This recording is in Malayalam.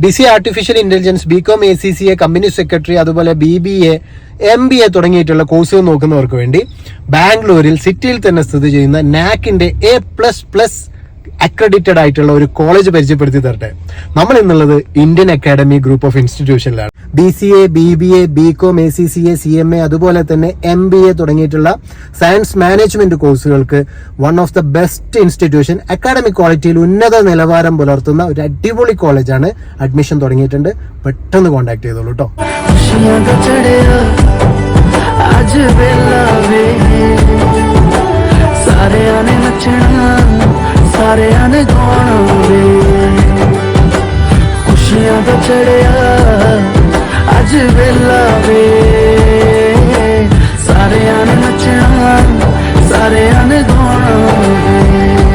BCA artificial intelligence, BCom ACCA, company secretary, അതുപോലെ BBA, MBA തുടങ്ങിയിട്ടുള്ള കോഴ്സുകൾ നോക്കുന്നവർക്ക് വേണ്ടി ബാംഗ്ലൂരിൽ സിറ്റിയിൽ തന്നെ സ്ഥിതി ചെയ്യുന്ന നാക്കിന്റെ A++ അക്രഡിറ്റഡ് ആയിട്ടുള്ള ഒരു കോളേജ് പരിചയപ്പെടുത്തി തരട്ടെ. നമ്മൾ ഇന്നുള്ളത് ഇന്ത്യൻ അക്കാഡമി ഗ്രൂപ്പ് ഓഫ് ഇൻസ്റ്റിറ്റ്യൂഷനിലാണ്. BCA, BBA, BCom ACCA, CMA, അതുപോലെ തന്നെ MBA തുടങ്ങിയിട്ടുള്ള സയൻസ് മാനേജ്മെന്റ് കോഴ്സുകൾക്ക് one of the best institution, academic ക്വാളിറ്റിയിൽ ഉന്നത നിലവാരം പുലർത്തുന്ന ഒരു അടിപൊളി കോളേജാണ്. അഡ്മിഷൻ തുടങ്ങിയിട്ടുണ്ട്. പെട്ടെന്ന് കോൺടാക്ട് ചെയ്തോളൂ കേട്ടോ. सारियां ने गाना वे खुशियां दा चढ़िया अज वेला वे सारियां ने नचना सारियां ने गाना वे